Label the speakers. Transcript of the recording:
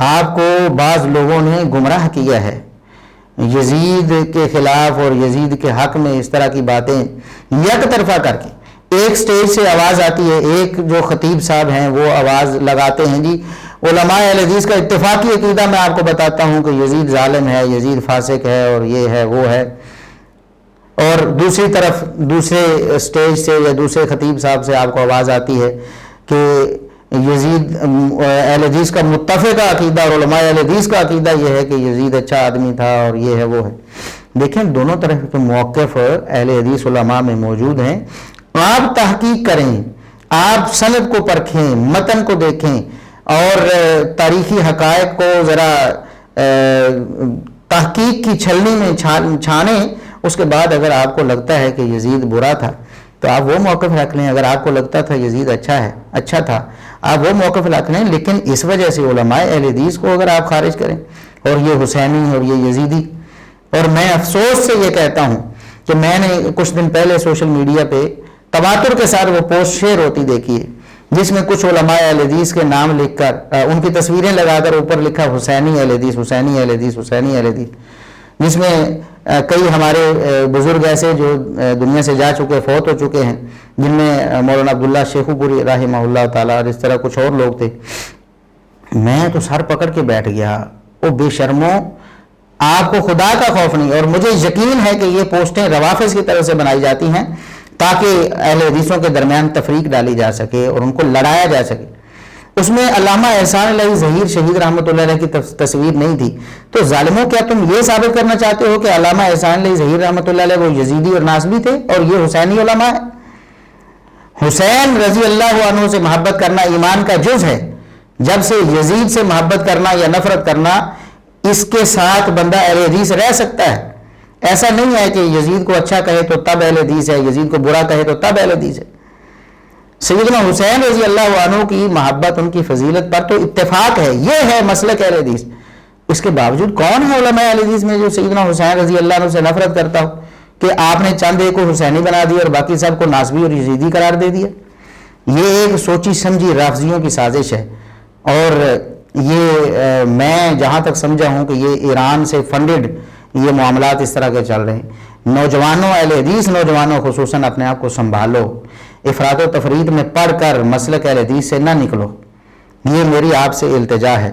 Speaker 1: آپ کو بعض لوگوں نے گمراہ کیا ہے یزید کے خلاف اور یزید کے حق میں اس طرح کی باتیں یک طرفہ کر کے. ایک سٹیج سے آواز آتی ہے، ایک جو خطیب صاحب ہیں وہ آواز لگاتے ہیں جی علماء اہل حدیث کا اتفاقی عقیدہ میں آپ کو بتاتا ہوں کہ یزید ظالم ہے، یزید فاسق ہے اور یہ ہے وہ ہے. اور دوسری طرف دوسرے سٹیج سے یا دوسرے خطیب صاحب سے آپ کو آواز آتی ہے کہ یزید اہل حدیث کا متفقہ عقیدہ اور علماء اہل حدیث کا عقیدہ یہ ہے کہ یزید اچھا آدمی تھا اور یہ ہے وہ ہے. دیکھیں دونوں طرف کے موقف اہل حدیث علماء میں موجود ہیں. آپ تحقیق کریں، آپ سند کو پرکھیں، متن کو دیکھیں اور تاریخی حقائق کو ذرا تحقیق کی چھلنی میں چھانیں. اس کے بعد اگر آپ کو لگتا ہے کہ یزید برا تھا تو آپ وہ موقف رکھ لیں، اگر آپ کو لگتا تھا یزید اچھا تھا آپ وہ موقف رکھ لیں. لیکن اس وجہ سے علماء اہل حدیث کو اگر آپ خارج کریں اور یہ حسینی اور یہ یزیدی. اور میں افسوس سے یہ کہتا ہوں کہ میں نے کچھ دن پہلے سوشل میڈیا پہ تواتر کے ساتھ وہ پوسٹ شیئر ہوتی دیکھی ہے جس میں کچھ علماء اہل حدیث کے نام لکھ کر ان کی تصویریں لگا کر اوپر لکھا حسینی اہل حدیث، حسینی اہل حدیث، حسینی اہل حدیث، جس میں کئی ہمارے بزرگ ایسے جو دنیا سے جا چکے فوت ہو چکے ہیں، جن میں مولانا عبداللہ شیخو پوری رحمہ اللہ تعالیٰ اور اس طرح کچھ اور لوگ تھے. میں تو سر پکڑ کے بیٹھ گیا. او بے شرموں، آپ کو خدا کا خوف نہیں. اور مجھے یقین ہے کہ یہ پوسٹیں روافظ کی طرف سے بنائی جاتی ہیں تاکہ اہل حدیثوں کے درمیان تفریق ڈالی جا سکے اور ان کو لڑایا جا سکے. اس میں علامہ احسان علیہ ظہیر شہید رحمۃ اللہ علیہ کی تصویر نہیں تھی. تو ظالموں، کیا تم یہ ثابت کرنا چاہتے ہو کہ علامہ احسان علیہ ظہیر رحمۃ اللہ علیہ وہ یزیدی اور ناصبی تھے اور یہ حسینی علماء ہیں؟ حسین رضی اللہ عنہ سے محبت کرنا ایمان کا جز ہے. جب سے یزید سے محبت کرنا یا نفرت کرنا، اس کے ساتھ بندہ اہل حدیث رہ سکتا ہے. ایسا نہیں ہے کہ یزید کو اچھا کہے تو تب اہل حدیث ہے، یزید کو برا کہے تو تب اہل حدیث ہے. سیدنا حسین رضی اللہ عنہ کی محبت، ان کی فضیلت پر تو اتفاق ہے، یہ ہے مسلک اہل حدیث. اس کے باوجود کون ہے علماء اہل حدیث میں جو سیدنا حسین رضی اللہ عنہ سے نفرت کرتا ہو کہ آپ نے چند ایک کو حسینی بنا دیا اور باقی سب کو ناصبی اور یزیدی قرار دے دیا؟ یہ ایک سوچی سمجھی رافضیوں کی سازش ہے. اور یہ میں جہاں تک سمجھا ہوں کہ یہ ایران سے فنڈڈ یہ معاملات اس طرح کے چل رہے ہیں. نوجوانوں، اہل حدیث نوجوانوں خصوصاً اپنے آپ کو سنبھالو. افراط و تفریط میں پڑھ کر مسلک اہل حدیث سے نہ نکلو. یہ میری آپ سے التجا ہے.